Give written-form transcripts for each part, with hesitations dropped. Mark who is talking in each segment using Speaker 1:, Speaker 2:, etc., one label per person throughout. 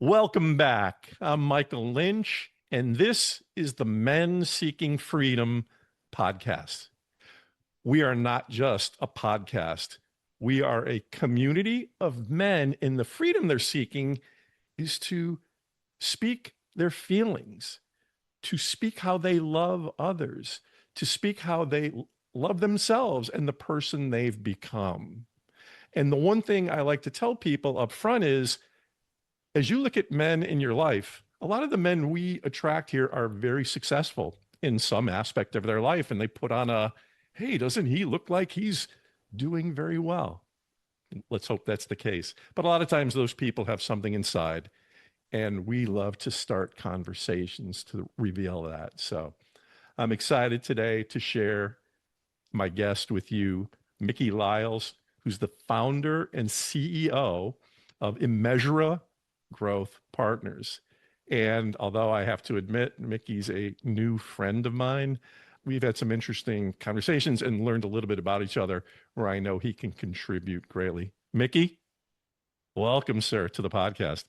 Speaker 1: Welcome back. I'm Michael Lynch, and this is the Men Seeking Freedom podcast. We are not just a podcast. We are a community of men, and the freedom they're seeking is to speak their feelings, to speak how they love others, to speak how they love themselves and the person they've become. And the one thing I like to tell people up front is, as you look at men in your life, a lot of the men we attract here are very successful in some aspect of their life. And they put on a, hey, doesn't he look like he's doing very well? Let's hope that's the case. But a lot of times those people have something inside, and we love to start conversations to reveal that. So I'm excited today to share my guest with you, Mickey Lyles, who's the founder and CEO of Immeasura Growth Partners. And although I have to admit, Mickey's a new friend of mine, we've had some interesting conversations and learned a little bit about each other where I know he can contribute greatly. Mickey, welcome, sir, to the podcast.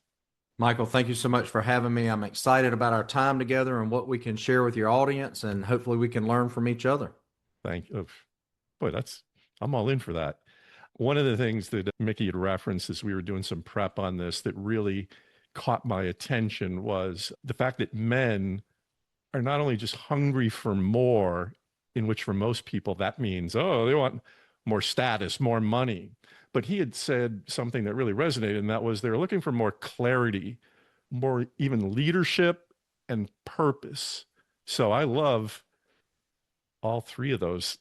Speaker 2: Michael, thank you so much for having me. I'm excited about our time together and what we can share with your audience, and hopefully we can learn from each other.
Speaker 1: Thank you. Boy, I'm all in for that. One of the things that Mickey had referenced as we were doing some prep on this that really caught my attention was the fact that men are not only just hungry for more, in which for most people that means, oh, they want more status, more money. But he had said something that really resonated, and that was they're looking for more clarity, more even leadership and purpose. So I love all three of those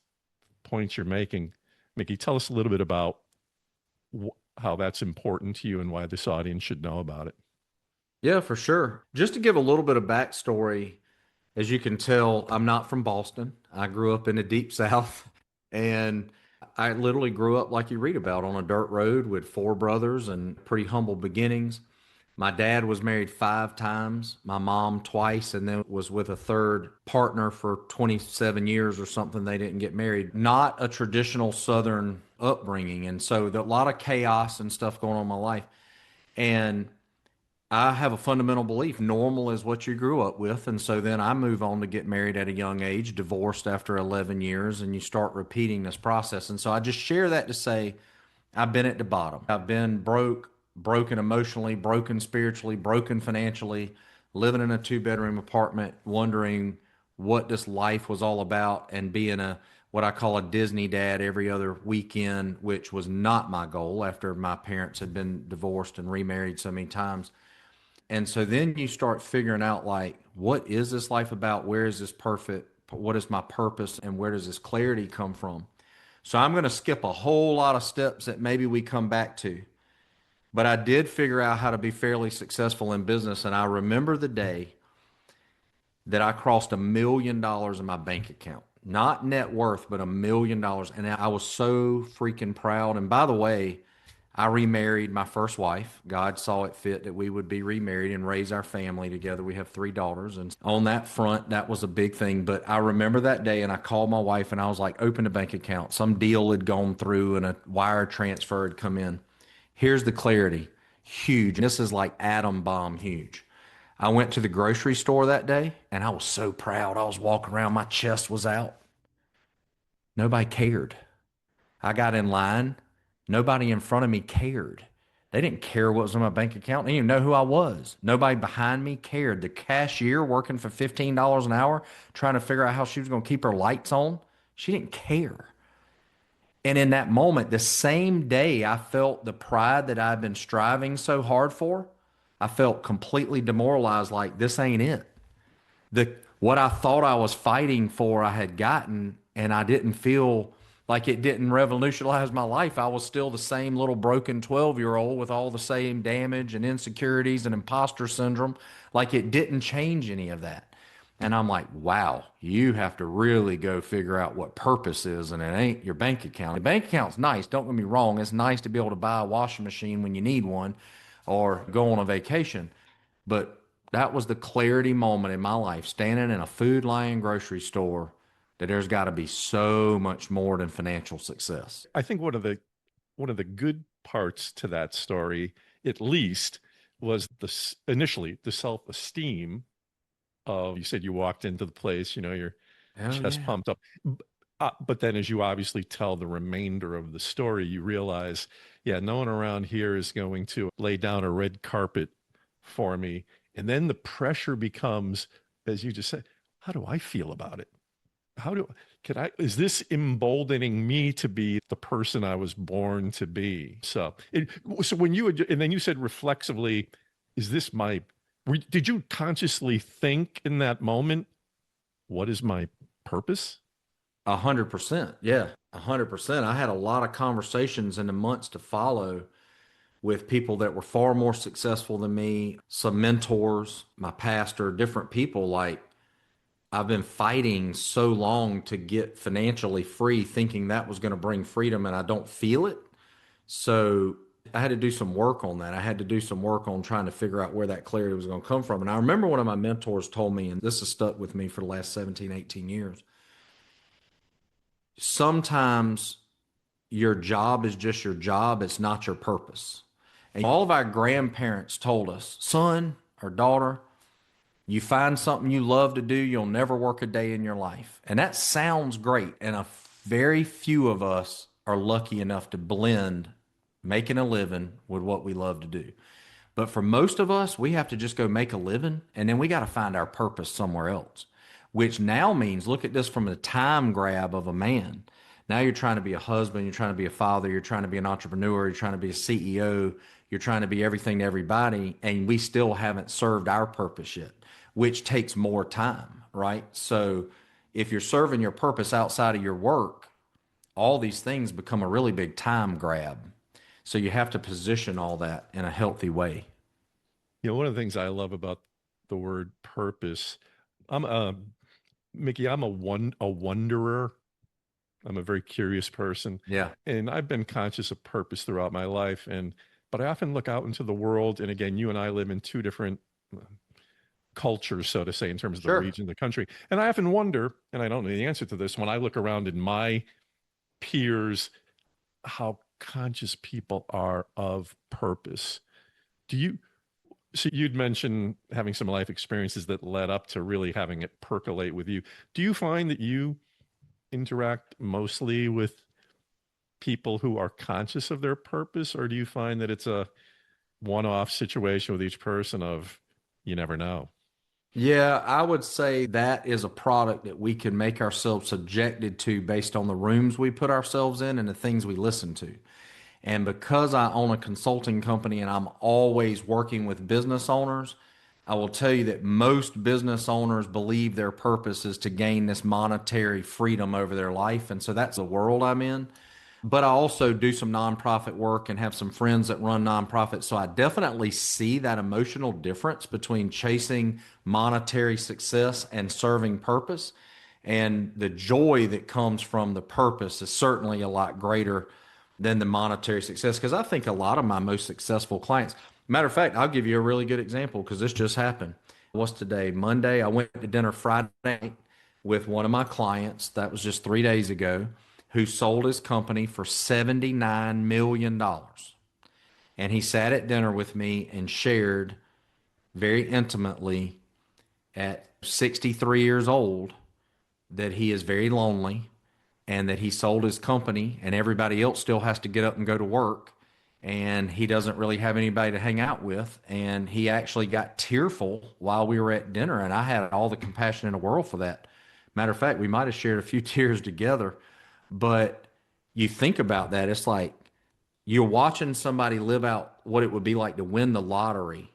Speaker 1: points you're making. Mickey, tell us a little bit about how that's important to you and why this audience should know about it.
Speaker 2: Yeah, for sure. Just to give a little bit of backstory, as you can tell, I'm not from Boston. I grew up in the deep South, and I literally grew up like you read about on a dirt road with four brothers and pretty humble beginnings. My dad was married 5 times, my mom twice, and then was with a third partner for 27 years or something. They didn't get married. Not a traditional Southern upbringing. And so a lot of chaos and stuff going on in my life. And I have a fundamental belief normal is what you grew up with. And so then I move on to get married at a young age, divorced after 11 years, and you start repeating this process. And so I just share that to say I've been at the bottom. I've been broken emotionally, broken spiritually, broken financially, living in a 2-bedroom apartment, wondering what this life was all about, and being what I call a Disney dad every other weekend, which was not my goal after my parents had been divorced and remarried so many times. And so then you start figuring out, like, what is this life about? Where is this perfect? What is my purpose? And where does this clarity come from? So I'm going to skip a whole lot of steps that maybe we come back to. But I did figure out how to be fairly successful in business. And I remember the day that I crossed $1 million in my bank account. Not net worth, but $1 million. And I was so freaking proud. And by the way, I remarried my first wife. God saw it fit that we would be remarried and raise our family together. We have 3 daughters. And on that front, that was a big thing. But I remember that day, and I called my wife and I was like, open a bank account. Some deal had gone through and a wire transfer had come in. Here's the clarity. Huge. This is like atom bomb huge. I went to the grocery store that day and I was so proud. I was walking around, my chest was out. Nobody cared. I got in line. Nobody in front of me cared. They didn't care what was in my bank account. They didn't even know who I was. Nobody behind me cared. The cashier working for $15 an hour, trying to figure out how she was going to keep her lights on, she didn't care. And in that moment, the same day I felt the pride that I've been striving so hard for, I felt completely demoralized, like this ain't it. What I thought I was fighting for, I had gotten, and I didn't feel like it didn't revolutionize my life. I was still the same little broken 12-year-old with all the same damage and insecurities and imposter syndrome. Like it didn't change any of that. And I'm like, wow, you have to really go figure out what purpose is, and it ain't your bank account. The bank account's nice, don't get me wrong. It's nice to be able to buy a washing machine when you need one or go on a vacation. But that was the clarity moment in my life, standing in a Food Lion grocery store, that there's got to be so much more than financial success.
Speaker 1: I think one of the good parts to that story, at least, was initially the self-esteem of, you said you walked into the place, your
Speaker 2: Oh
Speaker 1: chest
Speaker 2: yeah.
Speaker 1: pumped up. But then as you obviously tell the remainder of the story, you realize, yeah, no one around here is going to lay down a red carpet for me. And then the pressure becomes, as you just said, how do I feel about it? How do is this emboldening me to be the person I was born to be? So when you and then you said reflexively, is this did you consciously think in that moment, what is my purpose?
Speaker 2: 100%. Yeah. 100%. I had a lot of conversations in the months to follow with people that were far more successful than me, some mentors, my pastor, different people. Like, I've been fighting so long to get financially free, thinking that was going to bring freedom, and I don't feel it. So I had to do some work on that. I had to do some work on trying to figure out where that clarity was going to come from. And I remember one of my mentors told me, and this has stuck with me for the last 17, 18 years. Sometimes your job is just your job, it's not your purpose. And all of our grandparents told us, son or daughter, you find something you love to do, you'll never work a day in your life. And that sounds great. And a very few of us are lucky enough to blend making a living with what we love to do. But for most of us, we have to just go make a living and then we got to find our purpose somewhere else, which now means look at this from the time grab of a man. Now you're trying to be a husband, you're trying to be a father, you're trying to be an entrepreneur, you're trying to be a CEO, you're trying to be everything to everybody, and we still haven't served our purpose yet, which takes more time, right? So if you're serving your purpose outside of your work, all these things become a really big time grab. So you have to position all that in a healthy way.
Speaker 1: One of the things I love about the word purpose, I'm Mickey, I'm a wanderer. I'm a very curious person,
Speaker 2: Yeah,
Speaker 1: and I've been conscious of purpose throughout my life. But I often look out into the world, and again, you and I live in two different cultures, so to say, in terms of the
Speaker 2: sure.
Speaker 1: region, the country. And I often wonder, and I don't know the answer to this, when I look around in my peers, how conscious people are of purpose. Do you? So you'd mentioned having some life experiences that led up to really having it percolate with you. Do you find that you interact mostly with people who are conscious of their purpose, or do you find that it's a one-off situation with each person of you never know?
Speaker 2: Yeah, I would say that is a product that we can make ourselves subjected to based on the rooms we put ourselves in and the things we listen to. And because I own a consulting company and I'm always working with business owners, I will tell you that most business owners believe their purpose is to gain this monetary freedom over their life. And so that's the world I'm in. But I also do some nonprofit work and have some friends that run nonprofits. So I definitely see that emotional difference between chasing monetary success and serving purpose. And the joy that comes from the purpose is certainly a lot greater than the monetary success. Because I think a lot of my most successful clients, matter of fact, I'll give you a really good example because this just happened. What's today? Monday. I went to dinner Friday night with one of my clients. That was just 3 days ago, who sold his company for $79 million. And he sat at dinner with me and shared very intimately at 63 years old that he is very lonely and that he sold his company and everybody else still has to get up and go to work and he doesn't really have anybody to hang out with. And he actually got tearful while we were at dinner, and I had all the compassion in the world for that. Matter of fact, we might have shared a few tears together. But you think about that, it's like you're watching somebody live out what it would be like to win the lottery.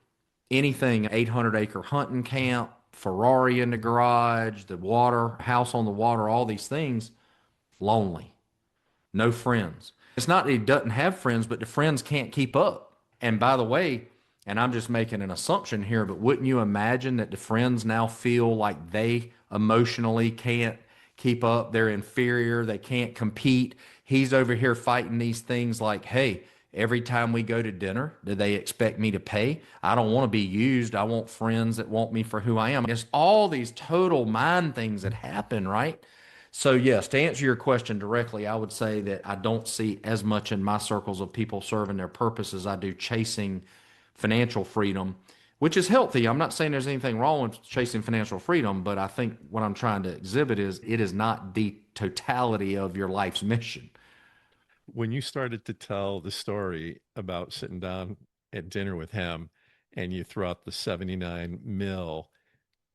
Speaker 2: Anything 800-acre hunting camp, Ferrari in the garage, the water, house on the water, all these things, lonely, no friends. It's not that he doesn't have friends, but the friends can't keep up. And by the way, and I'm just making an assumption here, but wouldn't you imagine that the friends now feel like they emotionally can't keep up? They're inferior. They can't compete. He's over here fighting these things like, hey, every time we go to dinner, do they expect me to pay? I don't want to be used. I want friends that want me for who I am. It's all these total mind things that happen, right? So, yes, to answer your question directly, I would say that I don't see as much in my circles of people serving their purpose as I do chasing financial freedom, which is healthy. I'm not saying there's anything wrong with chasing financial freedom, but I think what I'm trying to exhibit is it is not the totality of your life's mission.
Speaker 1: When you started to tell the story about sitting down at dinner with him and you threw out the 79 mil,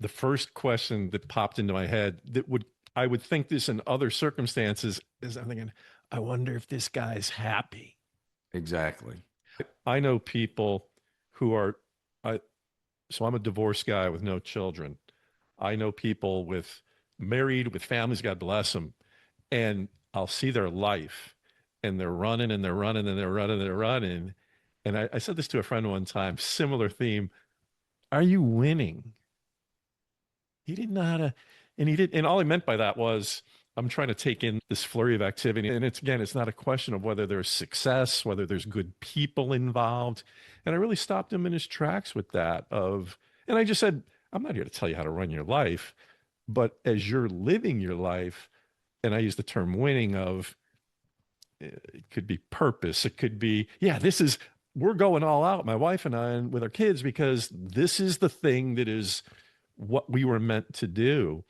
Speaker 1: the first question that popped into my head that would I would think this in other circumstances is I'm thinking, I wonder if this guy's happy.
Speaker 2: Exactly.
Speaker 1: I know people who are I so I'm a divorced guy with no children. I know people with married with families, God bless them, and I'll see their life and they're running and they're running and they're running and they're running. And I said this to a friend one time, similar theme. Are you winning? He didn't know how to, and he did, and all he meant by that was, I'm trying to take in this flurry of activity. And it's again, it's not a question of whether there's success, whether there's good people involved. And I really stopped him in his tracks with that and I just said, I'm not here to tell you how to run your life, but as you're living your life, and I use the term winning of it could be purpose. It could be, yeah, we're going all out, my wife and I, and with our kids, because this is the thing that is what we were meant to do.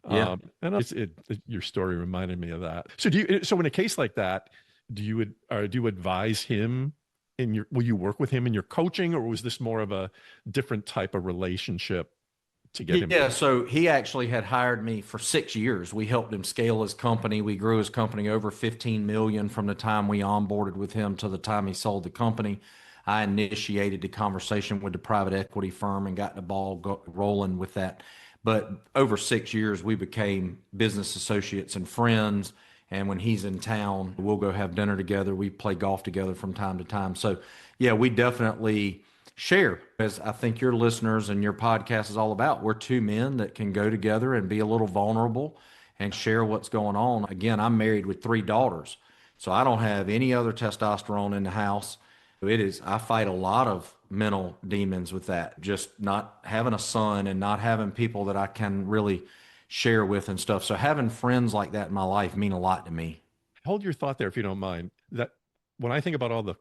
Speaker 2: Yeah.
Speaker 1: And your story reminded me of that. So in a case like that, do you advise him will you work with him in your coaching, or was this more of a different type of relationship to get him?
Speaker 2: Yeah, so he actually had hired me for 6 years. We helped him scale his company. We grew his company over 15 million from the time we onboarded with him to the time he sold the company. I initiated the conversation with the private equity firm and got the ball rolling with that. But over 6 years, we became business associates and friends. And when he's in town, we'll go have dinner together. We play golf together from time to time. So, yeah, we definitely share, as I think your listeners and your podcast is all about. We're two men that can go together and be a little vulnerable and share what's going on. Again, I'm married with 3 daughters, so I don't have any other testosterone in the house. I fight a lot of mental demons with that, just not having a son and not having people that I can really share with and stuff. So having friends like that in my life mean a lot to me.
Speaker 1: Hold your thought there, if you don't mind. That when I think about all the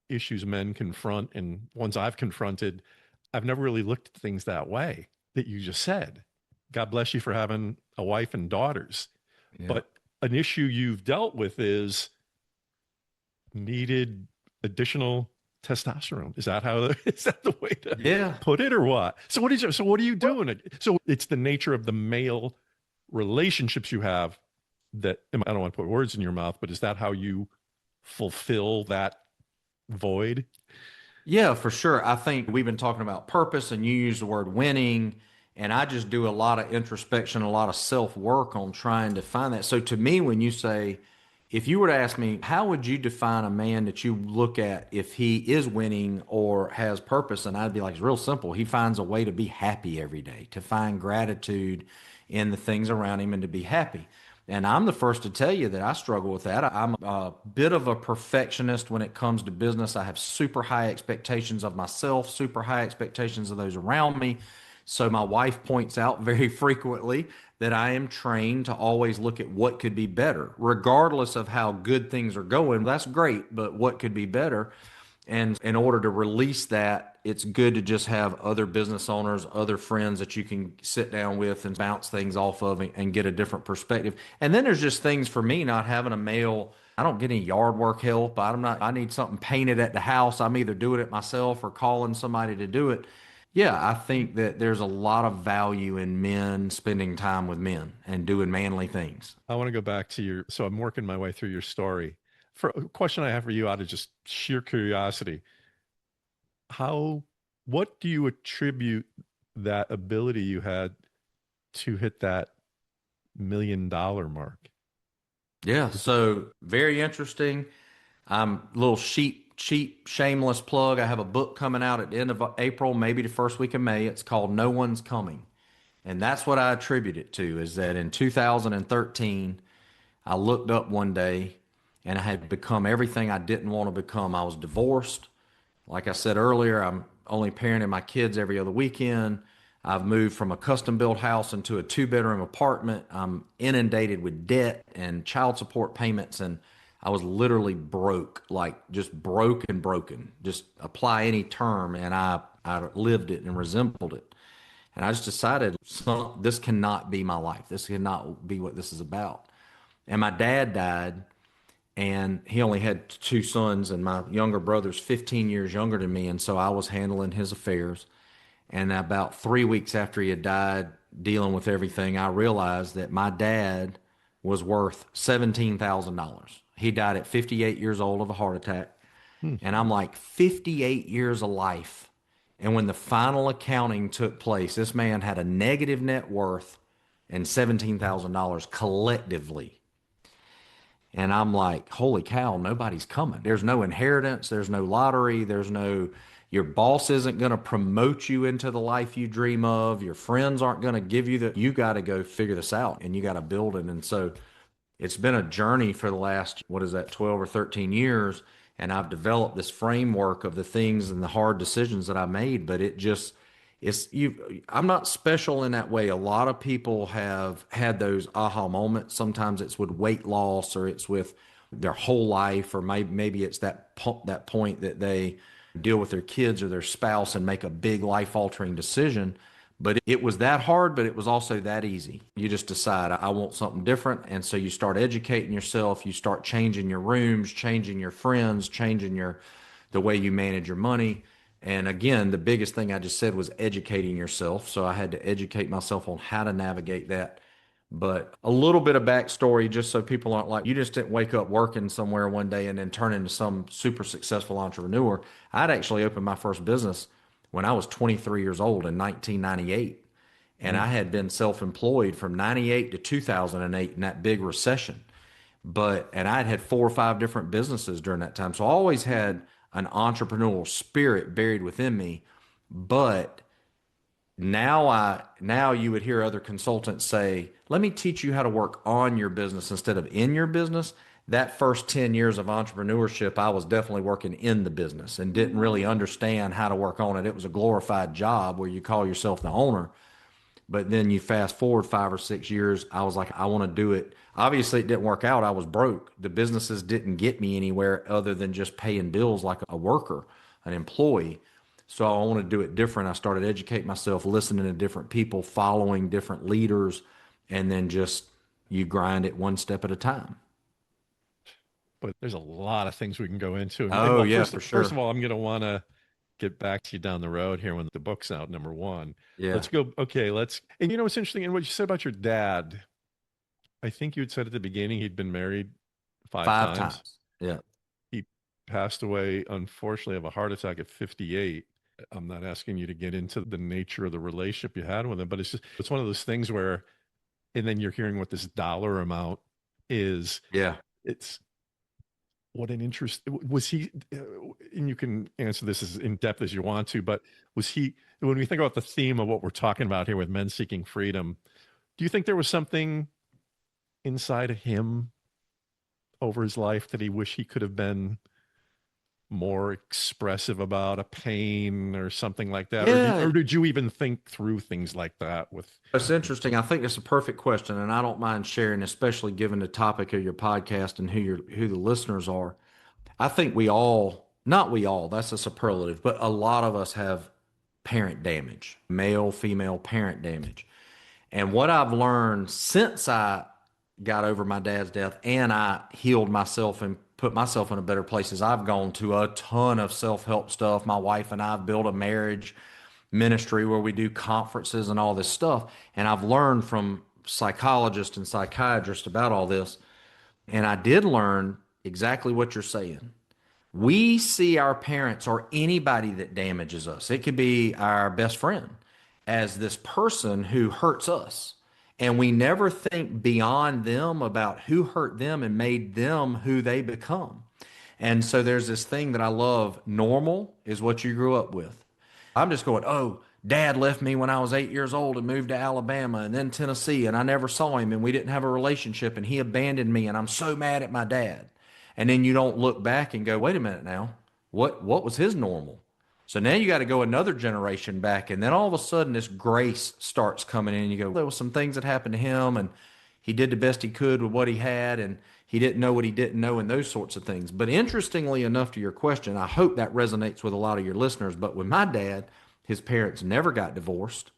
Speaker 1: issues men confront and ones I've confronted, I've never really looked at things that way that you just said. God bless you for having a wife and daughters.
Speaker 2: Yeah.
Speaker 1: But an issue you've dealt with is needed additional testosterone. Is that the way to put it, or what? So what are you doing? So it's the nature of the male relationships you have that, I don't want to put words in your mouth, but is that how you fulfill that void?
Speaker 2: Yeah, for sure. I think we've been talking about purpose and you use the word winning, and I just do a lot of introspection, a lot of self work on trying to find that. So to me, when you say, if you were to ask me, how would you define a man that you look at if he is winning or has purpose? And I'd be like, it's real simple. He finds a way to be happy every day, to find gratitude in the things around him and to be happy. And I'm the first to tell you that I struggle with that. I'm a bit of a perfectionist when it comes to business. I have super high expectations of myself, super high expectations of those around me. So my wife points out very frequently that I am trained to always look at what could be better, regardless of how good things are going. That's great, but what could be better? And in order to release that, it's good to just have other business owners, other friends that you can sit down with and bounce things off of and get a different perspective. And then there's just things for me, not having a male. I don't get any yard work help. I need something painted at the house. I'm either doing it myself or calling somebody to do it. Yeah, I think that there's a lot of value in men spending time with men and doing manly things.
Speaker 1: I want to go back to so I'm working my way through your story. For a question I have for you out of just sheer curiosity, what do you attribute that ability you had to hit that $1 million mark?
Speaker 2: Yeah, so very interesting. I'm a little cheap, shameless plug. I have a book coming out at the end of April, maybe the first week of May. It's called No One's Coming. And that's what I attribute it to, is that in 2013, I looked up one day and I had become everything I didn't want to become. I was divorced. Like I said earlier, I'm only parenting my kids every other weekend. I've moved from a custom built house into a 2-bedroom apartment. I'm inundated with debt and child support payments, and I was literally broke, like just broke and broken. Just apply any term, and I lived it and resembled it. And I just decided, this cannot be my life. This cannot be what this is about. And my dad died, and he only had two sons, and my younger brother's 15 years younger than me, and so I was handling his affairs. And about 3 weeks after he had died, dealing with everything, I realized that my dad was worth $17,000. He died at 58 years old of a heart attack.
Speaker 1: Hmm.
Speaker 2: And I'm like, 58 years of life. And when the final accounting took place, this man had a negative net worth and $17,000 collectively. And I'm like, holy cow, nobody's coming. There's no inheritance. There's no lottery. Your boss isn't going to promote you into the life you dream of. Your friends aren't going to give you you got to go figure this out and you got to build it. And so it's been a journey for the last, 12 or 13 years. And I've developed this framework of the things and the hard decisions that I made, but I'm not special in that way. A lot of people have had those aha moments. Sometimes it's with weight loss, or it's with their whole life, or maybe it's that point that they deal with their kids or their spouse and make a big life altering decision. But it was that hard, but it was also that easy. You just decide, I want something different. And so you start educating yourself. You start changing your rooms, changing your friends, changing the way you manage your money. And again, the biggest thing I just said was educating yourself. So I had to educate myself on how to navigate that. But a little bit of backstory, just so people aren't like, you just didn't wake up working somewhere one day and then turn into some super successful entrepreneur. I'd actually opened my first business when I was 23 years old in 1998. And I had been self-employed from 98 to 2008 in that big recession. And I'd had 4 or 5 different businesses during that time. So I always had an entrepreneurial spirit buried within me. But now you would hear other consultants say, let me teach you how to work on your business instead of in your business. That first 10 years of entrepreneurship, I was definitely working in the business and didn't really understand how to work on it. It was a glorified job where you call yourself the owner. But then you fast forward 5 or 6 years, I was like, I want to do it. Obviously, it didn't work out. I was broke. The businesses didn't get me anywhere other than just paying bills like a worker, an employee. So I want to do it different. I started educating myself, listening to different people, following different leaders, and then just you grind it one step at a time.
Speaker 1: But there's a lot of things we can go into. And
Speaker 2: Oh,
Speaker 1: well,
Speaker 2: yeah,
Speaker 1: first,
Speaker 2: for
Speaker 1: first
Speaker 2: sure.
Speaker 1: of all, I'm going to want to get back to you down the road here when the book's out, number one.
Speaker 2: Yeah.
Speaker 1: Let's go. Okay, and you know what's interesting? And what you said about your dad, I think you had said at the beginning he'd been married five
Speaker 2: 5 times.
Speaker 1: times.
Speaker 2: Yeah.
Speaker 1: He passed away, unfortunately, of a heart attack at 58. I'm not asking you to get into the nature of the relationship you had with him, but it's one of those things where, and then you're hearing what this dollar amount is.
Speaker 2: Yeah.
Speaker 1: It's what an interest was he, and you can answer this as in depth as you want to, but was he, when we think about the theme of what we're talking about here with men seeking freedom, do you think there was something inside of him over his life that he wish he could have been more expressive about, a pain or something like that?
Speaker 2: Yeah.
Speaker 1: Or did you even think through things like that with?
Speaker 2: It's interesting. I think it's a perfect question, and I don't mind sharing, especially given the topic of your podcast and who the listeners are. I think not we all, that's a superlative, but a lot of us have parent damage, male, female parent damage. And what I've learned since I got over my dad's death and I healed myself and put myself in a better place is I've gone to a ton of self-help stuff. My wife and I have built a marriage ministry where we do conferences and all this stuff. And I've learned from psychologists and psychiatrists about all this. And I did learn exactly what you're saying. We see our parents or anybody that damages us, it could be our best friend, as this person who hurts us. And we never think beyond them about who hurt them and made them who they become. And so there's this thing that I love. Normal is what you grew up with. I'm just going, oh, dad left me when I was 8 years old and moved to Alabama and then Tennessee, and I never saw him and we didn't have a relationship and he abandoned me and I'm so mad at my dad. And then you don't look back and go, wait a minute now, what was his normal? So now you got to go another generation back, and then all of a sudden this grace starts coming in. You go, there was some things that happened to him, and he did the best he could with what he had, and He didn't know what he didn't know and those sorts of things. But interestingly enough to your question, I hope that resonates with a lot of your listeners. But with my dad, his parents never got divorced.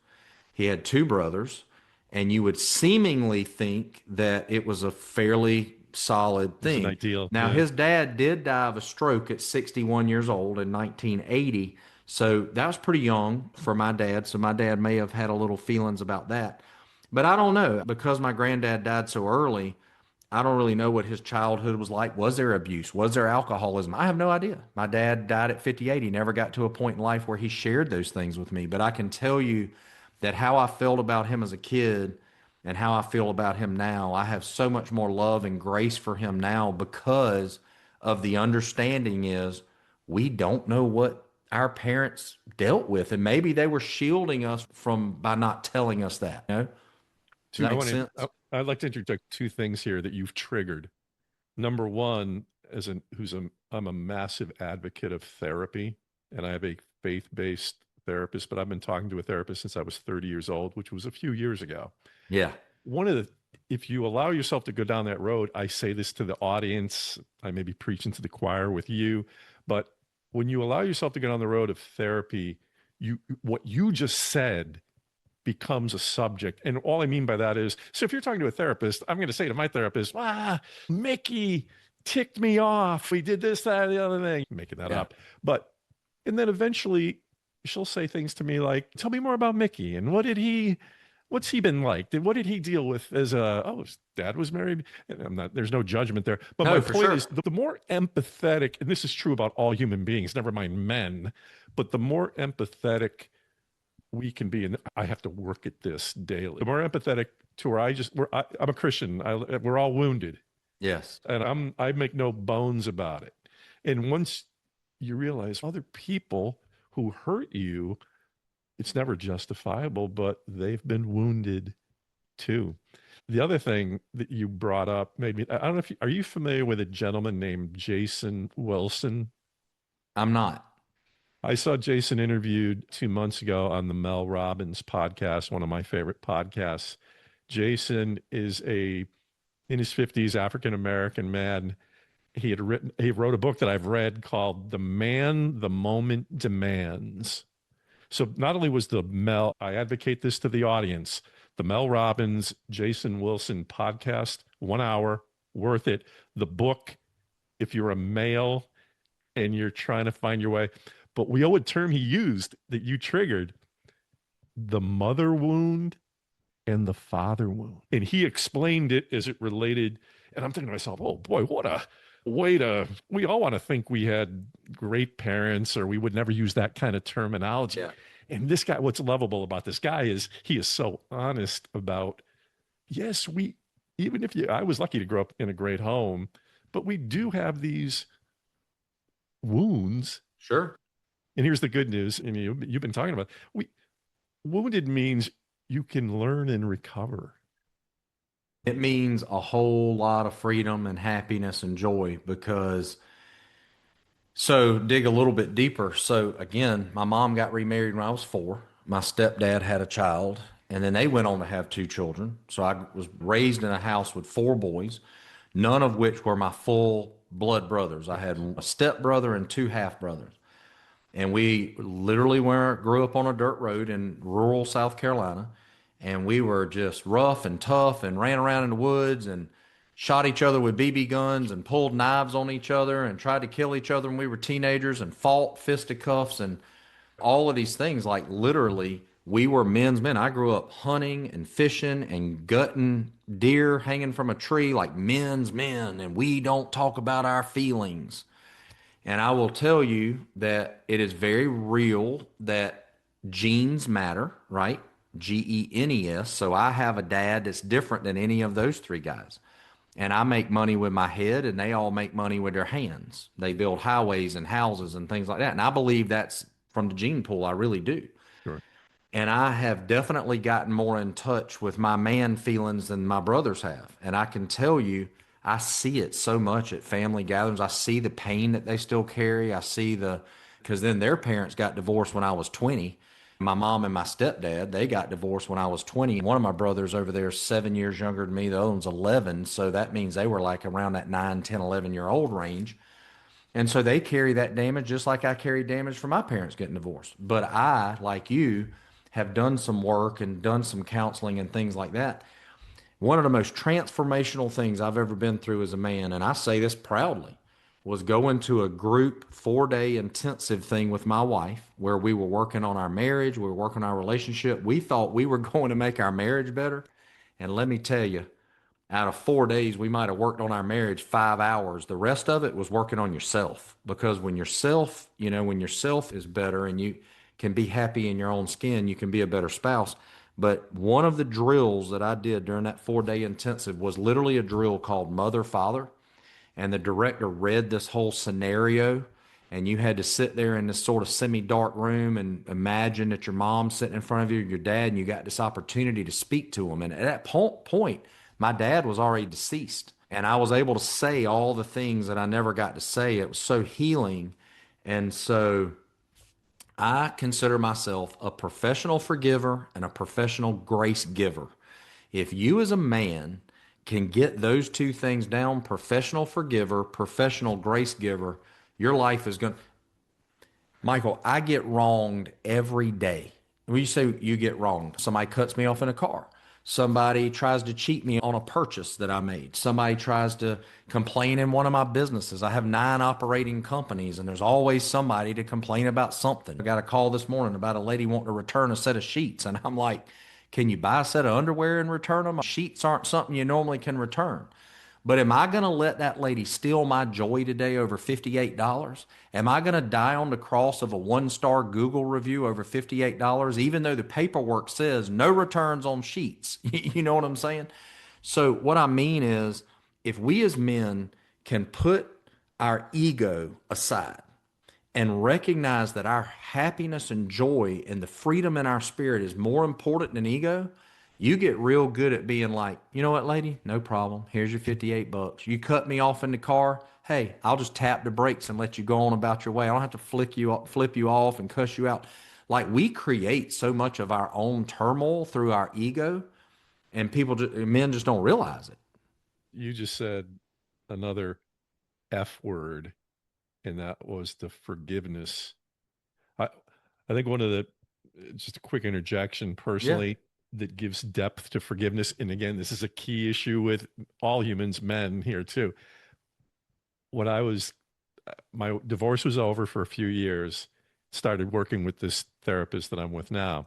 Speaker 2: He had two brothers, and you would seemingly think that it was a fairly solid
Speaker 1: It's an
Speaker 2: thing.
Speaker 1: ideal.
Speaker 2: Now,
Speaker 1: Yeah.
Speaker 2: his dad did die of a stroke at 61 years old in 1980. So that was pretty young for my dad. So my dad may have had a little feelings about that. But I don't know. Because my granddad died so early, I don't really know what his childhood was like. Was there abuse? Was there alcoholism? I have no idea. My dad died at 58. He never got to a point in life where he shared those things with me. But I can tell you that how I felt about him as a kid and how I feel about him now, I have so much more love and grace for him now because of the understanding is we don't know what our parents dealt with. And maybe they were shielding us from by not telling us that. You know? Does
Speaker 1: Two,
Speaker 2: that make sense?
Speaker 1: I'd like to interject two things here that you've triggered. Number one, I'm a massive advocate of therapy, and I have a faith-based therapist, but I've been talking to a therapist since I was 30 years old, which was a few years ago.
Speaker 2: Yeah.
Speaker 1: One of the If you allow yourself to go down that road, I say this to the audience, I may be preaching to the choir with you, but when you allow yourself to go down the road of therapy, what you just said becomes a subject. And all I mean by that is, so if you're talking to a therapist, I'm going to say to my therapist, Mickey ticked me off. We did this, that, the other thing, making that
Speaker 2: Yeah.
Speaker 1: up. And then eventually she'll say things to me like, tell me more about Mickey and what's he been like? What did he deal with his dad was married? And there's no judgment there. But
Speaker 2: No,
Speaker 1: my
Speaker 2: for
Speaker 1: point
Speaker 2: sure.
Speaker 1: is the more empathetic, and this is true about all human beings, never mind men, but the more empathetic we can be, and I have to work at this daily. The more empathetic to where I'm a Christian. We're all wounded,
Speaker 2: Yes.
Speaker 1: and I make no bones about it. And once you realize other people who hurt you, it's never justifiable, but they've been wounded too. The other thing that you brought up made me, I don't know if are you familiar with a gentleman named Jason Wilson?
Speaker 2: I'm not.
Speaker 1: I saw Jason interviewed 2 months ago on the Mel Robbins podcast, one of my favorite podcasts. Jason is in his 50s, African American man. He wrote a book that I've read called The Man the Moment Demands. So not only was I advocate this to the audience, the Mel Robbins, Jason Wilson podcast, 1 hour, worth it. The book, if you're a male and you're trying to find your way. But we owe a term he used that you triggered, the mother wound and the father wound. And he explained it as it related. And I'm thinking to myself, oh boy, what a way we all want to think we had great parents or we would never use that kind of terminology.
Speaker 2: Yeah.
Speaker 1: And this guy, what's lovable about this guy is he is so honest about, yes, I was lucky to grow up in a great home, but we do have these wounds.
Speaker 2: Sure.
Speaker 1: And here's the good news. And you've been talking about, wounded means you can learn and recover.
Speaker 2: It means a whole lot of freedom and happiness and joy because, so dig a little bit deeper. So again, my mom got remarried when I was 4. My stepdad had a child, and then they went on to have 2 children. So I was raised in a house with 4 boys, none of which were my full blood brothers. I had a stepbrother and 2 half brothers. And we literally grew up on a dirt road in rural South Carolina. And we were just rough and tough and ran around in the woods and shot each other with BB guns and pulled knives on each other and tried to kill each other when we were teenagers and fought fisticuffs and all of these things. Like literally, we were men's men. I grew up hunting and fishing and gutting deer hanging from a tree like men's men. And we don't talk about our feelings. And I will tell you that it is very real that genes matter, right? Genes. So I have a dad that's different than any of those 3 guys. And I make money with my head, and they all make money with their hands. They build highways and houses and things like that. And I believe that's from the gene pool. I really do.
Speaker 1: Sure.
Speaker 2: And I have definitely gotten more in touch with my man feelings than my brothers have. And I can tell you, I see it so much at family gatherings. I see the pain that they still carry. Because then their parents got divorced when I was 20. My mom and my stepdad, they got divorced when I was 20. One of my brothers over there is 7 years younger than me. The other one's 11. So that means they were like around that 9, 10, 11-year-old range. And so they carry that damage just like I carried damage from my parents getting divorced. But I, like you, have done some work and done some counseling and things like that. One of the most transformational things I've ever been through as a man, and I say this proudly, was going to a group 4-day intensive thing with my wife where we were working on our marriage, we were working on our relationship. We thought we were going to make our marriage better. And let me tell you, out of 4 days, we might have worked on our marriage 5 hours. The rest of it was working on yourself. Because when yourself, when yourself is better and you can be happy in your own skin, you can be a better spouse. But one of the drills that I did during that 4-day intensive was literally a drill called Mother Father. And the director read this whole scenario, and you had to sit there in this sort of semi-dark room and imagine that your mom's sitting in front of you, your dad, and you got this opportunity to speak to him. And at that point, my dad was already deceased, and I was able to say all the things that I never got to say. It was so healing. And so I consider myself a professional forgiver and a professional grace giver. If you as a man can get those two things down, professional forgiver, professional grace giver, your life is going to. Michael, I get wronged every day. When you say you get wronged, somebody cuts me off in a car. Somebody tries to cheat me on a purchase that I made. Somebody tries to complain in one of my businesses. I have 9 operating companies, and there's always somebody to complain about something. I got a call this morning about a lady wanting to return a set of sheets, and I'm like, can you buy a set of underwear and return them? Sheets aren't something you normally can return. But am I going to let that lady steal my joy today over $58? Am I going to die on the cross of a 1-star Google review over $58, even though the paperwork says no returns on sheets? You know what I'm saying? So, what I mean is, if we as men can put our ego aside and recognize that our happiness and joy and the freedom in our spirit is more important than ego, you get real good at being like, you know what, lady? No problem. Here's your $58. You cut me off in the car. Hey, I'll just tap the brakes and let you go on about your way. I don't have to flip you off and cuss you out. Like, we create so much of our own turmoil through our ego, and men just don't realize it.
Speaker 1: You just said another F word, and that was the forgiveness. I, I think one of the, just a quick interjection
Speaker 2: Yeah.
Speaker 1: personally, that gives depth to forgiveness. And again, this is a key issue with all humans, men here too. When my divorce was over for a few years, started working with this therapist that I'm with now.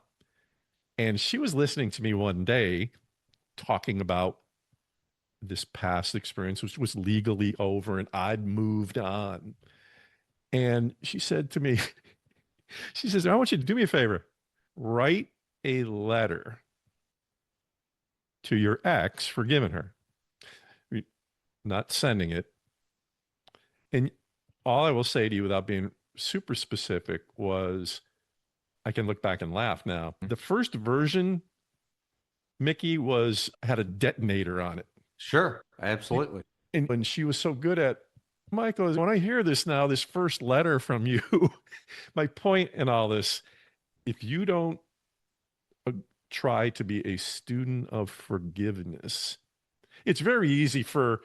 Speaker 1: And she was listening to me one day talking about this past experience, which was legally over, and I'd moved on. And she said to me, she says, I want you to do me a favor, write a letter to your ex forgiving her, not sending it. And all I will say to you without being super specific was, I can look back and laugh now. The first version, Mickey, had a detonator on it.
Speaker 2: Sure. Absolutely.
Speaker 1: And when she was so good at, Michael, when I hear this now, this first letter from you, my point in all this, if you don't try to be a student of forgiveness, it's very easy for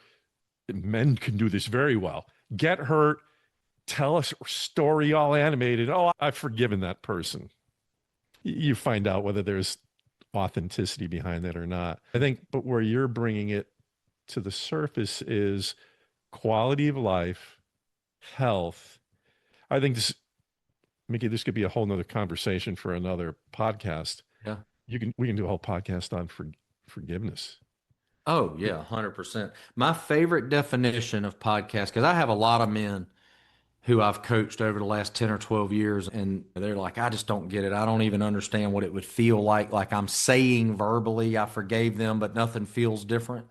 Speaker 1: men can do this very well. Get hurt, tell us a story all animated. Oh, I've forgiven that person. You find out whether there's authenticity behind that or not. I think, but where you're bringing it to the surface is quality of life, health. I think this, Mickey, this could be a whole nother conversation for another podcast.
Speaker 2: Yeah.
Speaker 1: We can do a whole podcast on forgiveness.
Speaker 2: Oh, yeah, 100%. My favorite definition of podcast, because I have a lot of men who I've coached over the last 10 or 12 years, and they're like, I just don't get it. I don't even understand what it would feel like. Like, I'm saying verbally, I forgave them, but nothing feels different.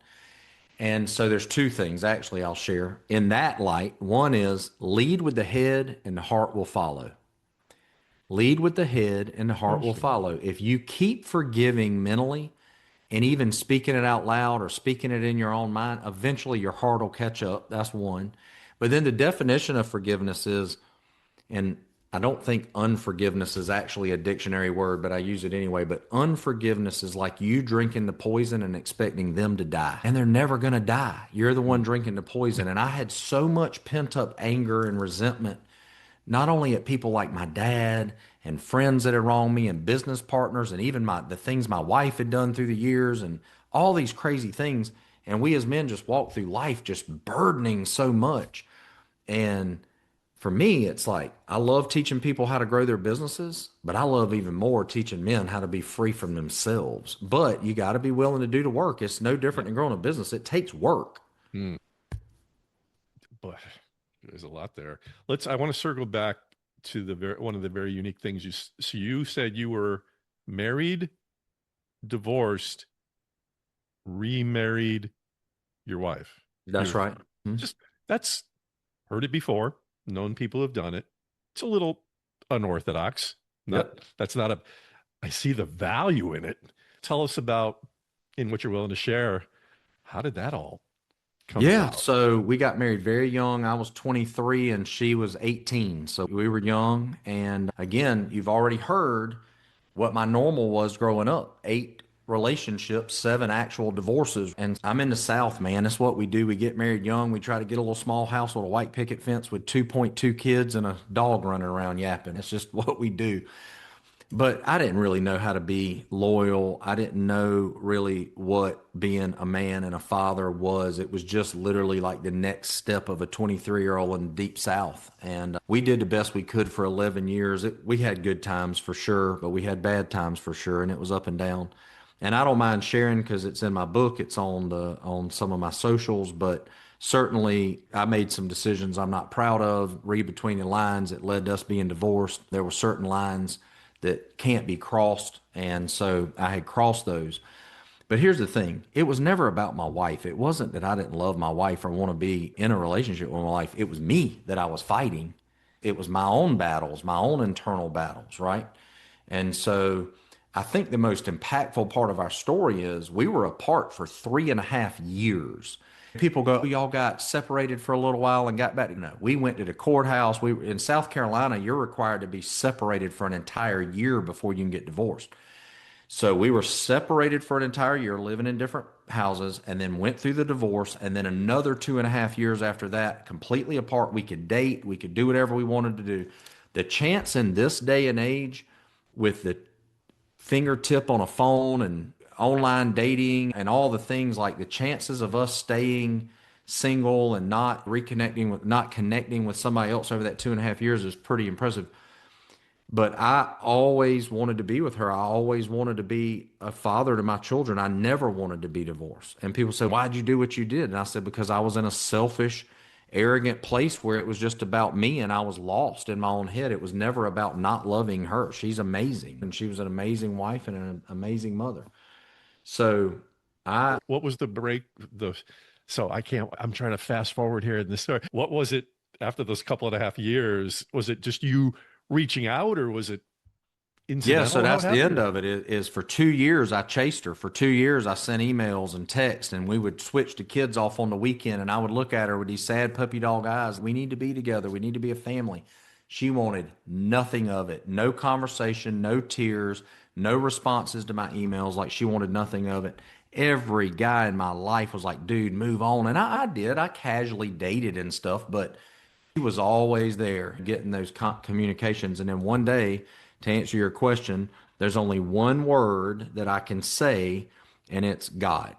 Speaker 2: And so there's two things actually I'll share in that light. One is lead with the head and the heart will follow. Lead with the head and the heart will follow. If you keep forgiving mentally and even speaking it out loud or speaking it in your own mind, eventually your heart will catch up. That's one. But then the definition of forgiveness is, and I don't think unforgiveness is actually a dictionary word, but I use it anyway. But unforgiveness is like you drinking the poison and expecting them to die. And they're never going to die. You're the one drinking the poison. And I had so much pent up anger and resentment, not only at people like my dad and friends that had wronged me and business partners and even the things my wife had done through the years and all these crazy things. And we as men just walk through life just burdening so much. And for me, it's like I love teaching people how to grow their businesses, but I love even more teaching men how to be free from themselves. But you got to be willing to do the work. It's no different than growing a business. It takes work.
Speaker 1: Mm, but there's a lot there. I want to circle back to one of the very unique things so you said you were married, divorced, remarried your wife.
Speaker 2: That's right.
Speaker 1: Just that's heard it before, known people have done it. It's a little unorthodox. That's not I see the value in it. Tell us about, in what you're willing to share, how did that all come about?
Speaker 2: So we got married very young. I was 23 and she was 18. So we were young. And again, you've already heard what my normal was growing up. 8 relationships, 7 actual divorces. And I'm in the South, man. That's what we do. We get married young. We try to get a little small house with a white picket fence with 2.2 kids and a dog running around yapping. It's just what we do. But I didn't really know how to be loyal. I didn't know really what being a man and a father was. It was just literally like the next step of a 23-year-old in the Deep South. And we did the best we could for 11 years. We had good times for sure, but we had bad times for sure, and it was up and down. And I don't mind sharing because it's in my book. It's on some of my socials, but certainly I made some decisions I'm not proud of. Read between the lines that led to us being divorced. There were certain lines that can't be crossed. And so I had crossed those. But here's the thing. It was never about my wife. It wasn't that I didn't love my wife or want to be in a relationship with my wife. It was me that I was fighting. It was my own battles, my own internal battles, right? And so I think the most impactful part of our story is we were apart for 3.5 years. People go, y'all got separated for a little while and got back. No, we went to the courthouse. In South Carolina, you're required to be separated for an entire year before you can get divorced. So we were separated for an entire year, living in different houses, and then went through the divorce. And then another 2.5 years after that, completely apart. We could date, we could do whatever we wanted to do. The chance in this day and age with the fingertip on a phone and online dating and all the things, like the chances of us staying single and not connecting with somebody else over that 2.5 years is pretty impressive. But I always wanted to be with her. I always wanted to be a father to my children. I never wanted to be divorced. And people say, why'd you do what you did? And I said, because I was in a selfish, arrogant place where it was just about me and I was lost in my own head. It was never about not loving her. She's amazing. And she was an amazing wife and an amazing mother. So
Speaker 1: what was the break? I'm trying to fast forward here in the story. What was it after those couple and a half years? Was it just you reaching out, or was it incidental?
Speaker 2: Yeah, so that's the end of it. Is for 2 years I chased her. For 2 years I sent emails and texts, and we would switch the kids off on the weekend, and I would look at her with these sad puppy dog eyes. We need to be together. We need to be a family. She wanted nothing of it. No conversation, no tears, no responses to my emails. Like, she wanted nothing of it. Every guy in my life was like, dude, move on. And I did. I casually dated and stuff, but he was always there getting those communications. And then one day, to answer your question, there's only one word that I can say, and it's God.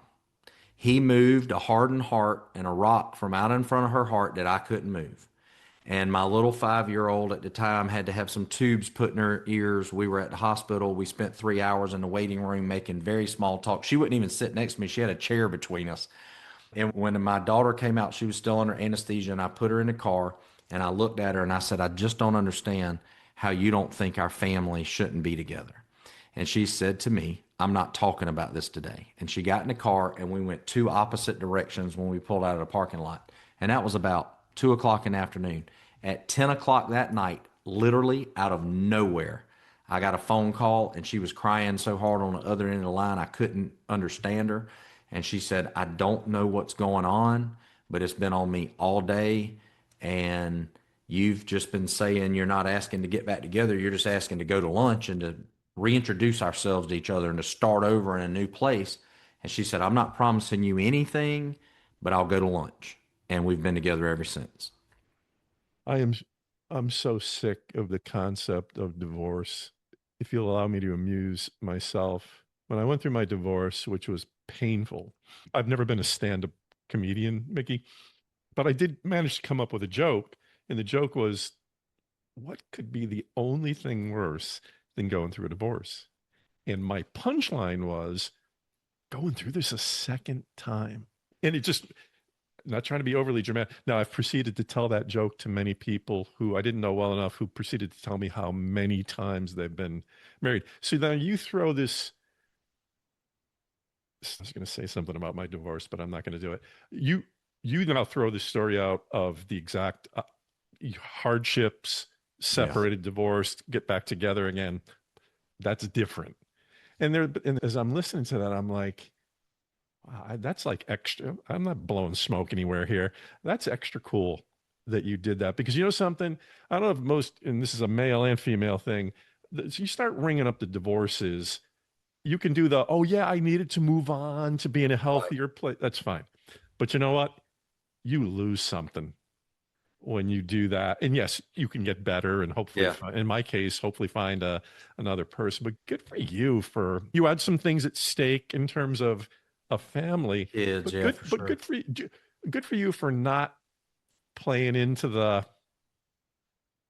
Speaker 2: He moved a hardened heart and a rock from out in front of her heart that I couldn't move. And my little 5-year-old at the time had to have some tubes put in her ears. We were at the hospital. We spent 3 hours in the waiting room making very small talk. She wouldn't even sit next to me. She had a chair between us. And when my daughter came out, she was still under anesthesia, and I put her in the car, and I looked at her and I said, I just don't understand how you don't think our family shouldn't be together. And she said to me, I'm not talking about this today. And she got in the car, and we went 2 opposite directions when we pulled out of the parking lot. And that was about 2 o'clock in the afternoon. At 10 o'clock that night, literally out of nowhere, I got a phone call, and she was crying so hard on the other end of the line, I couldn't understand her. And she said, I don't know what's going on, but it's been on me all day. And You've just been saying you're not asking to get back together. You're just asking to go to lunch and to reintroduce ourselves to each other and to start over in a new place. And she said, I'm not promising you anything, but I'll go to lunch. And we've been together ever since.
Speaker 1: I am I'm so sick of the concept of divorce. If you'll allow me to amuse myself, when I went through my divorce, which was painful, I've never been a stand-up comedian, Mickey, but I did manage to come up with a joke, and the joke was, what could be the only thing worse than going through a divorce? And my punchline was going through this a second time. And it just, not trying to be overly dramatic. Now, I've proceeded to tell that joke to many people who I didn't know well enough, who proceeded to tell me how many times they've been married. So then you throw this, I was going to say something about my divorce, but I'm not going to do it. You now throw this story out of the exact hardships,
Speaker 2: Yeah.
Speaker 1: separated, divorced, get back together again. That's different. And as I'm listening to that, I'm like, wow, that's like extra. I'm not blowing smoke anywhere here. That's extra cool that you did that because you know something. I don't know if most, and this is a male and female thing. You start ringing up the divorces. You can do the, oh yeah, I needed to move on to be in a
Speaker 2: Right.
Speaker 1: healthier place. That's fine. But you know what? You lose something when you do that. And yes, you can get better and hopefully,
Speaker 2: Yeah.
Speaker 1: in my case, hopefully find another person. But good for you for you had some things at stake in terms of a family.
Speaker 2: Kids.
Speaker 1: But
Speaker 2: Yeah, for sure.
Speaker 1: good for you for not playing into the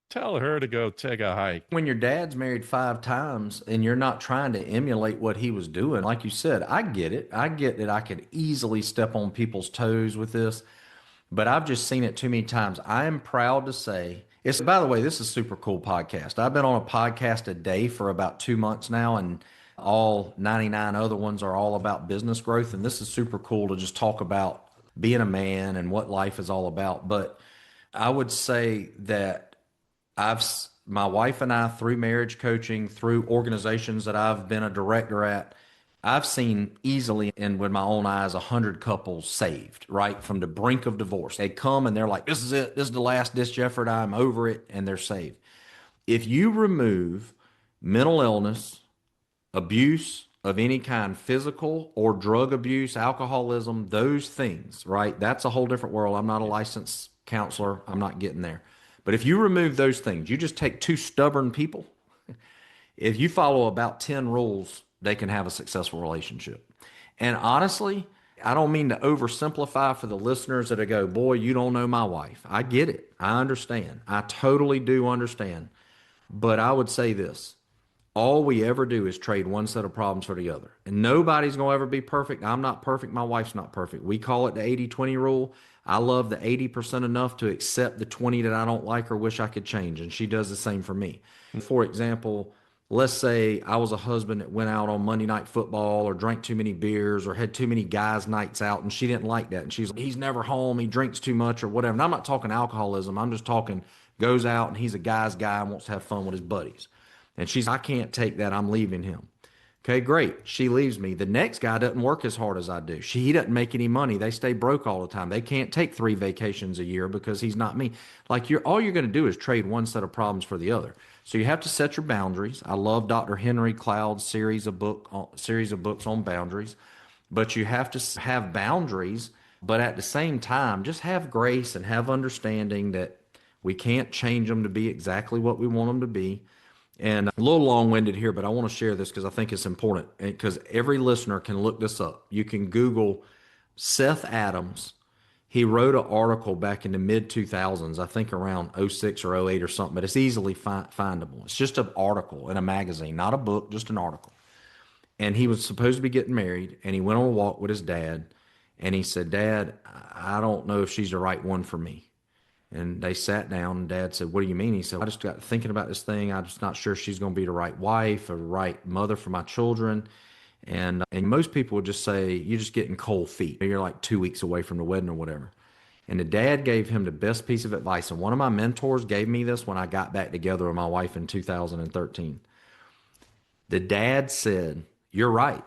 Speaker 1: tell her to go take a hike.
Speaker 2: When your dad's married 5 times and you're not trying to emulate what he was doing, like you said, I get it. I get that I could easily step on people's toes with this, but I've just seen it too many times. I am proud to say it's, by the way, this is a super cool podcast. I've been on a podcast a day for about 2 months now, and all 99 other ones are all about business growth. And this is super cool to just talk about being a man and what life is all about. But I would say that my wife and I, through marriage coaching, through organizations that I've been a director at, I've seen easily and with my own eyes 100 couples saved right from the brink of divorce. They come and they're like, "This is it. This is the last ditch effort. I'm over it," and they're saved. If you remove mental illness, abuse of any kind, physical or drug abuse, alcoholism, those things, right? That's a whole different world. I'm not a licensed counselor. I'm not getting there. But if you remove those things, you just take two stubborn people. If you follow about 10 rules, they can have a successful relationship. And honestly, I don't mean to oversimplify for the listeners that go, boy, you don't know my wife. I get it. I understand. I totally do understand. But I would say this: all we ever do is trade one set of problems for the other. And nobody's going to ever be perfect. I'm not perfect. My wife's not perfect. We call it the 80-20 rule. I love the 80% enough to accept the 20 that I don't like or wish I could change. And she does the same for me. For example, let's say I was a husband that went out on Monday Night Football or drank too many beers or had too many guys' nights out, and she didn't like that. And she's like, he's never home, he drinks too much or whatever. And I'm not talking alcoholism. I'm just talking goes out and he's a guy's guy and wants to have fun with his buddies. And she's, I can't take that. I'm leaving him. Okay, great. She leaves me. The next guy doesn't work as hard as I do. He doesn't make any money. They stay broke all the time. They can't take 3 vacations a year because he's not me. Like all you're going to do is trade one set of problems for the other. So you have to set your boundaries. I love Dr. Henry Cloud's series of books on boundaries, but you have to have boundaries. But at the same time, just have grace and have understanding that we can't change them to be exactly what we want them to be. And a little long-winded here, but I want to share this because I think it's important because every listener can look this up. You can Google Seth Adams. He wrote an article back in the mid 2000s, I think around '06 or '08 or something, but it's easily findable. It's just an article in a magazine, not a book, just an article. And he was supposed to be getting married, and he went on a walk with his dad, and he said, "Dad, I don't know if she's the right one for me." And they sat down, and Dad said, "What do you mean?" He said, "I just got thinking about this thing. I'm just not sure she's going to be the right wife or the right mother for my children." And most people would just say, "You're just getting cold feet. You're like 2 weeks away from the wedding or whatever." And the dad gave him the best piece of advice. And one of my mentors gave me this when I got back together with my wife in 2013. The dad said, "You're right.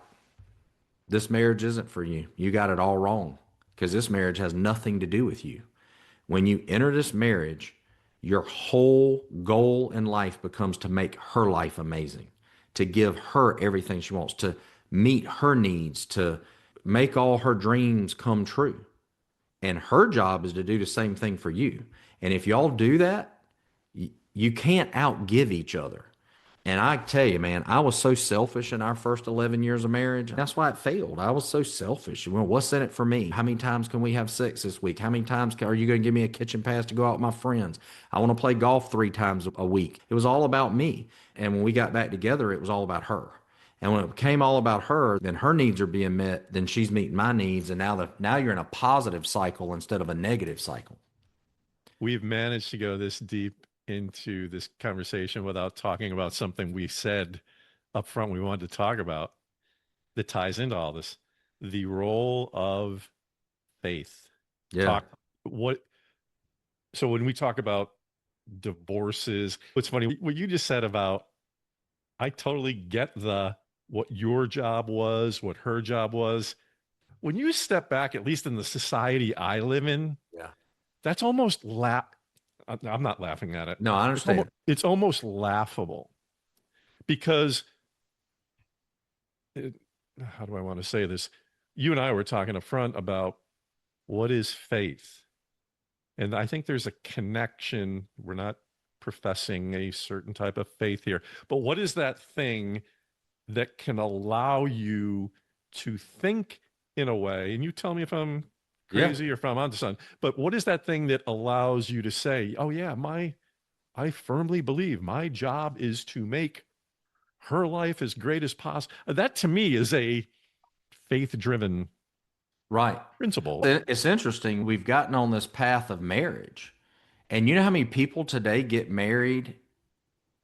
Speaker 2: This marriage isn't for you. You got it all wrong because this marriage has nothing to do with you. When you enter this marriage, your whole goal in life becomes to make her life amazing, to give her everything she wants, to meet her needs, to make all her dreams come true. And her job is to do the same thing for you. And if y'all do that, you can't outgive each other. And I tell you, man, I was so selfish in our first 11 years of marriage. That's why it failed. I was so selfish. Well, what's in it for me? How many times can we have sex this week? How many times are you going to give me a kitchen pass to go out with my friends? I want to play golf 3 times a week. It was all about me. And when we got back together, it was all about her. And when it became all about her, then her needs are being met, then she's meeting my needs. And now you're in a positive cycle instead of a negative cycle.
Speaker 1: We've managed to go this deep into this conversation without talking about something we said up front we wanted to talk about that ties into all this, the role of faith.
Speaker 2: Yeah.
Speaker 1: So when we talk about divorces, what's funny, what you just said about, I totally get what your job was, what her job was. When you step back, at least in the society I live in,
Speaker 2: Yeah.
Speaker 1: that's almost I'm not laughing at it.
Speaker 2: No, I understand.
Speaker 1: It's almost laughable because how do I want to say this? You and I were talking up front about what is faith. And I think there's a connection. We're not professing a certain type of faith here, but what is that thing that can allow you to think in a way? And you tell me if I'm crazy or if I'm onto something, but what is that thing that allows you to say, oh yeah, I firmly believe my job is to make her life as great as possible. That to me is a faith-driven principle.
Speaker 2: It's interesting. We've gotten on this path of marriage. And you know how many people today get married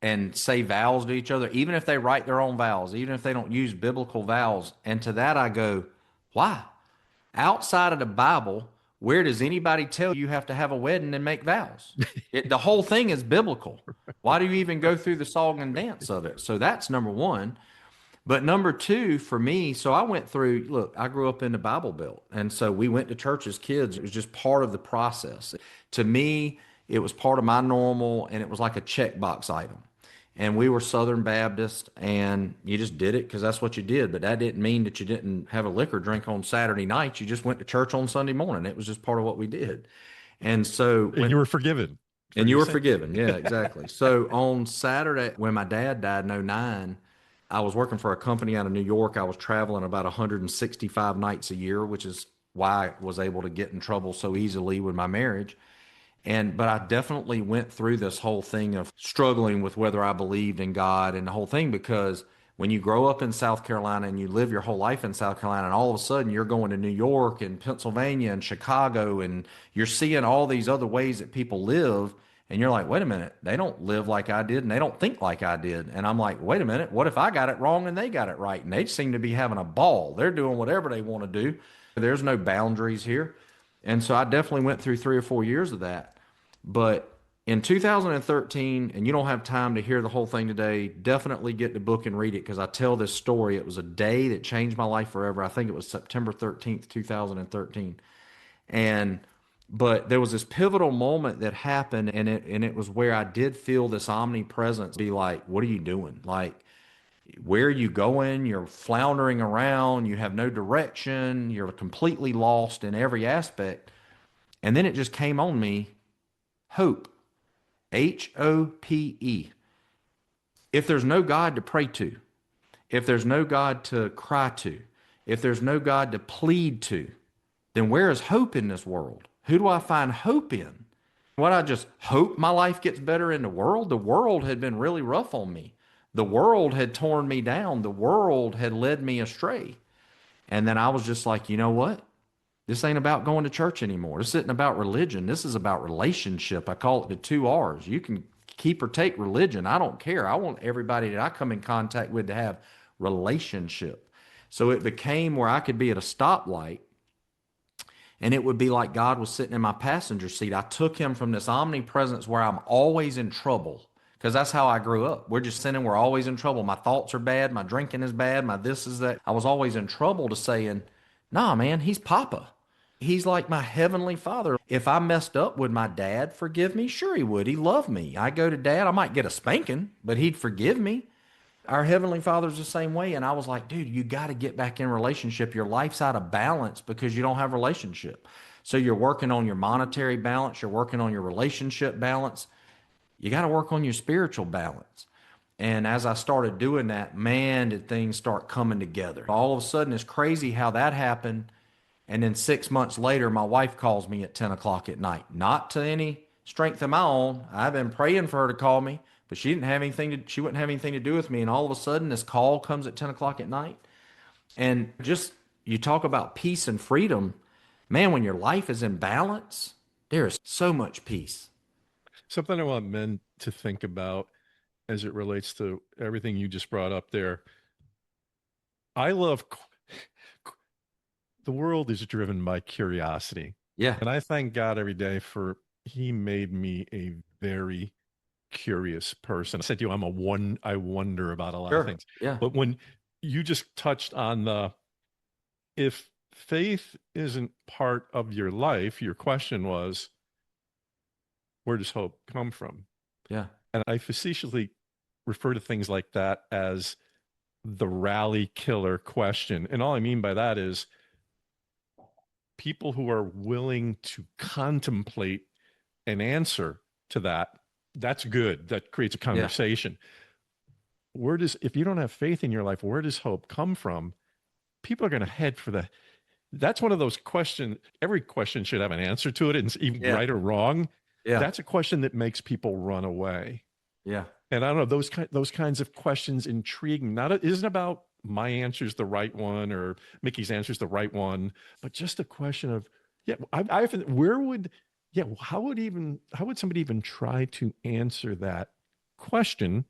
Speaker 2: and say vows to each other, even if they write their own vows, even if they don't use biblical vows. And to that I go, why? Outside of the Bible, where does anybody tell you have to have a wedding and make vows? The whole thing is biblical. Why do you even go through the song and dance of it? So that's number one. But number two, for me, so I went through, look, I grew up in the Bible Belt. And so we went to church as kids. It was just part of the process. To me, it was part of my normal, and it was like a checkbox item. And we were Southern Baptist, and you just did it because that's what you did. But that didn't mean that you didn't have a liquor drink on Saturday night. You just went to church on Sunday morning. It was just part of what we did. And so
Speaker 1: you were forgiven.
Speaker 2: And you were forgiven. Yeah, exactly. So on Saturday, when my dad died in '09, I was working for a company out of New York. I was traveling about 165 nights a year, which is why I was able to get in trouble so easily with my marriage. But I definitely went through this whole thing of struggling with whether I believed in God and the whole thing, because when you grow up in South Carolina and you live your whole life in South Carolina, and all of a sudden you're going to New York and Pennsylvania and Chicago, and you're seeing all these other ways that people live, and you're like, wait a minute, they don't live like I did and they don't think like I did. And I'm like, wait a minute, what if I got it wrong and they got it right? And they seem to be having a ball. They're doing whatever they want to do. There's no boundaries here. And so I definitely went through 3 or 4 years of that. But in 2013, and you don't have time to hear the whole thing today, definitely get the book and read it, because I tell this story. It was a day that changed my life forever. I think it was September 13th, 2013. But there was this pivotal moment that happened, and it was where I did feel this omnipresence be like, what are you doing? Like, where are you going? You're floundering around. You have no direction. You're completely lost in every aspect. And then it just came on me, hope, HOPE. If there's no God to pray to, if there's no God to cry to, if there's no God to plead to, then where is hope in this world? Who do I find hope in? What, I just hope my life gets better in the world? The world had been really rough on me. The world had torn me down. The world had led me astray. And then I was just like, you know what? This ain't about going to church anymore. This isn't about religion. This is about relationship. I call it the 2 R's. You can keep or take religion. I don't care. I want everybody that I come in contact with to have relationship. So it became where I could be at a stoplight, and it would be like God was sitting in my passenger seat. I took him from this omnipresence where I'm always in trouble, because that's how I grew up. We're just sitting, we're always in trouble. My thoughts are bad. My drinking is bad. My this is that. I was always in trouble, to saying, nah, man, he's Papa. He's like my heavenly father. If I messed up, would my dad forgive me? Sure, he would. He loved me. I go to dad, I might get a spanking, but he'd forgive me. Our heavenly father's the same way. And I was like, dude, you got to get back in relationship. Your life's out of balance because you don't have relationship. So you're working on your monetary balance, you're working on your relationship balance. You got to work on your spiritual balance. And as I started doing that, man, did things start coming together. All of a sudden, it's crazy how that happened. And then 6 months later, my wife calls me at 10 o'clock at night. Not to any strength of my own. I've been praying for her to call me, but she wouldn't have anything to do with me. And all of a sudden, this call comes at 10 o'clock at night. And just, you talk about peace and freedom. Man, when your life is in balance, there is so much peace.
Speaker 1: Something I want men to think about as it relates to everything you just brought up there. I love the world is driven by curiosity.
Speaker 2: Yeah,
Speaker 1: And I thank God every day for he made me a very curious person. I said to you, I wonder about a lot of
Speaker 2: sure.
Speaker 1: things.
Speaker 2: Yeah,
Speaker 1: But when you just touched on if faith isn't part of your life, your question was, where does hope come from?
Speaker 2: yeah,
Speaker 1: And I facetiously refer to things like that as the rally killer question. And all I mean by that is people who are willing to contemplate an answer to that, that's good. That creates a
Speaker 2: yeah,
Speaker 1: conversation. If you don't have faith in your life, where does hope come from? People are going to head for that's one of those questions. Every question should have an answer to it, and even
Speaker 2: yeah,
Speaker 1: right or wrong.
Speaker 2: yeah,
Speaker 1: That's a question that makes people run away.
Speaker 2: yeah,
Speaker 1: And I don't know, those kinds of questions intrigue me. Not, it isn't about my answer's the right one or Mickey's answer's the right one, but just a question of, yeah, I often, yeah, how would somebody even try to answer that question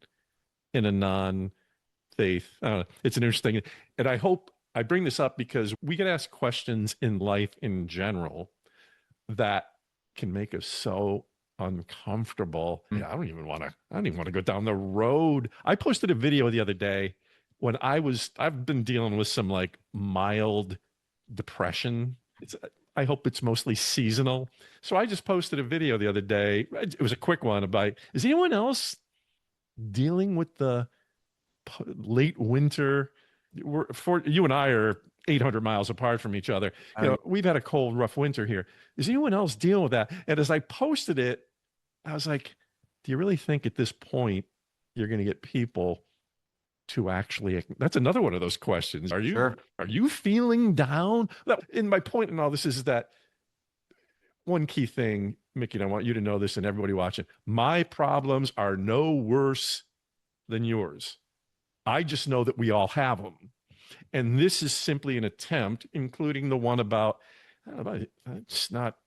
Speaker 1: in a non-faith? I don't know. It's an interesting, and I hope I bring this up because we get asked questions in life in general that can make us so uncomfortable.
Speaker 2: mm,
Speaker 1: Yeah, I don't even want to go down the road. I posted a video the other day when I've been dealing with some like mild depression. I hope it's mostly seasonal. So I just posted a video the other day. It was a quick one about, is anyone else dealing with the late winter? You and I are 800 miles apart from each other.
Speaker 2: I-
Speaker 1: We've had a cold, rough winter here. Is anyone else dealing with that? And as I posted it, I was like, do you really think at this point you're going to get people to actually, that's another one of those questions.
Speaker 2: sure.
Speaker 1: Are you feeling down? And my point in all this is that one key thing, Mickey, and I want you to know this and everybody watching, my problems are no worse than yours. I just know that we all have them. And this is simply an attempt, including the one about, it's not,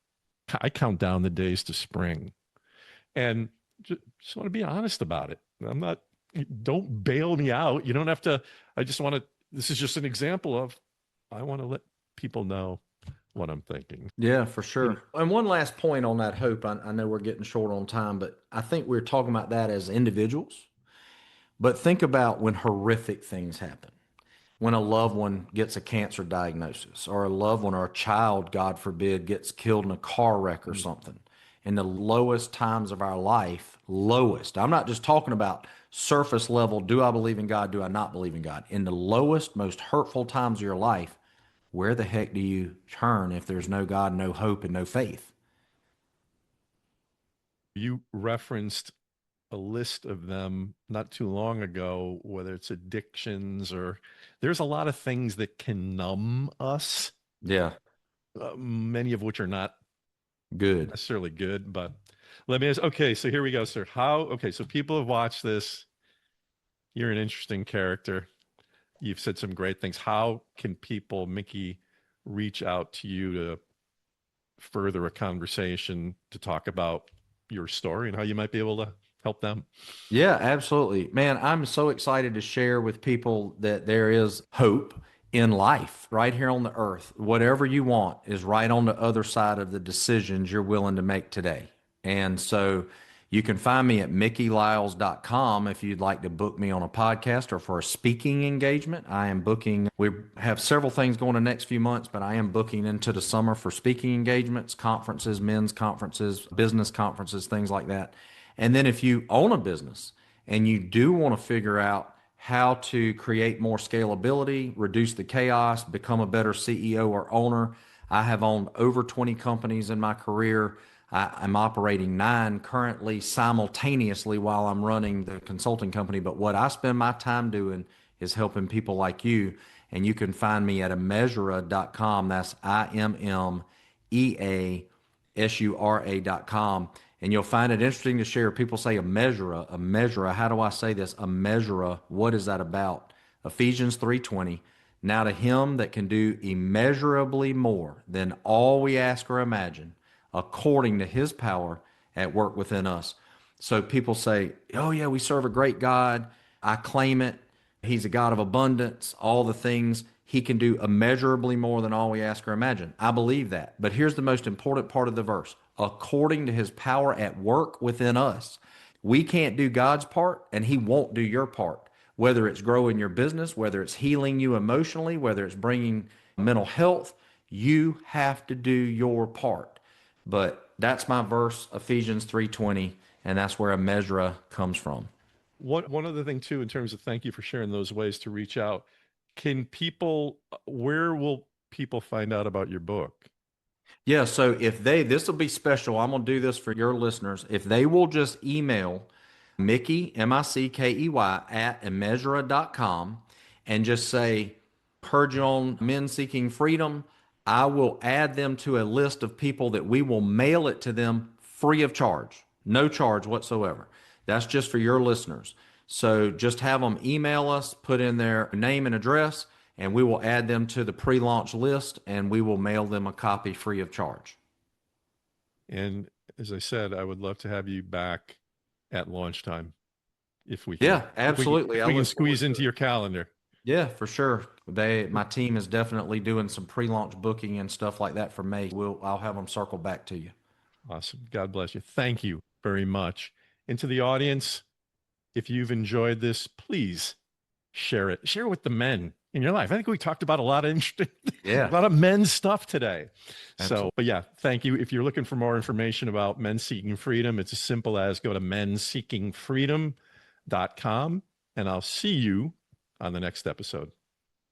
Speaker 1: I count down the days to spring. And just want to be honest about it. I'm not, don't bail me out. You don't have to, I just want to, this is just an example of, I want to let people know what I'm thinking.
Speaker 2: Yeah, for sure. And one last point on that hope. I know we're getting short on time, but I think we're talking about that as individuals. But think about when horrific things happen, when a loved one gets a cancer diagnosis, or a loved one or a child, God forbid, gets killed in a car wreck or something. In the lowest times of our life, lowest. I'm not just talking about surface level, do I believe in God, do I not believe in God? In the lowest, most hurtful times of your life, where the heck do you turn if there's no God, no hope, and no faith?
Speaker 1: You referenced a list of them not too long ago, whether it's addictions or there's a lot of things that can numb us,
Speaker 2: Yeah,
Speaker 1: many of which are not
Speaker 2: good.
Speaker 1: necessarily good. But let me ask, okay, so here we go, sir. Okay, so people have watched this. You're an interesting character. You've said some great things. How can people, Mickey, reach out to you to further a conversation to talk about your story and how you might be able to help them?
Speaker 2: Yeah, absolutely. Man, I'm so excited to share with people that there is hope in life right here on the earth. Whatever you want is right on the other side of the decisions you're willing to make today. And so You can find me at mickeylyles.com if you'd like to book me on a podcast or for a speaking engagement. I am booking, we have several things going the next few months, but I am booking into the summer for speaking engagements, conferences, men's conferences, business conferences, things like that. And then if you own a business and you do want to figure out how to create more scalability, reduce the chaos, become a better CEO or owner, I have owned over 20 companies in my career. I'm operating 9 currently simultaneously while I'm running the consulting company. But what I spend my time doing is helping people like you. And you can find me at immeasura.com. That's IMMEASURA.com. And you'll find it interesting to share. People say a measure. How do I say this? A measure. What is that about? Ephesians 3:20. Now to him that can do immeasurably more than all we ask or imagine, according to his power at work within us. So people say, oh, yeah, we serve a great God. I claim it. He's a God of abundance, all the things. He can do immeasurably more than all we ask or imagine. I believe that. But here's the most important part of the verse: according to his power at work within us. We can't do God's part, and he won't do your part. Whether it's growing your business, whether it's healing you emotionally, whether it's bringing mental health, you have to do your part. But that's my verse, Ephesians 3:20, and that's where a measure comes from.
Speaker 1: One other thing too, in terms of thank you for sharing those ways to reach out. Can people, where will people find out about your book?
Speaker 2: Yeah, so if this will be special. I'm going to do this for your listeners. If they will just email Mickey, Mickey, at immeasura.com and just say, heard you on Men Seeking Freedom, I will add them to a list of people that we will mail it to them free of charge, no charge whatsoever. That's just for your listeners. So just have them email us, put in their name and address, and we will add them to the pre-launch list, and we will mail them a copy free of charge.
Speaker 1: And as I said, I would love to have you back at launch time if we can.
Speaker 2: Yeah, absolutely.
Speaker 1: If we can squeeze into your calendar.
Speaker 2: Yeah, for sure. My team is definitely doing some pre-launch booking and stuff like that for May. I'll have them circle back to you.
Speaker 1: Awesome. God bless you. Thank you very much. And to the audience, if you've enjoyed this, please share it. Share it with the men in your life. I think we talked about a lot of interesting, a lot of men's stuff today. Absolutely. So, but yeah, thank you. If you're looking for more information about Men Seeking Freedom, it's as simple as go to menseekingfreedom.com, and I'll see you on the next episode.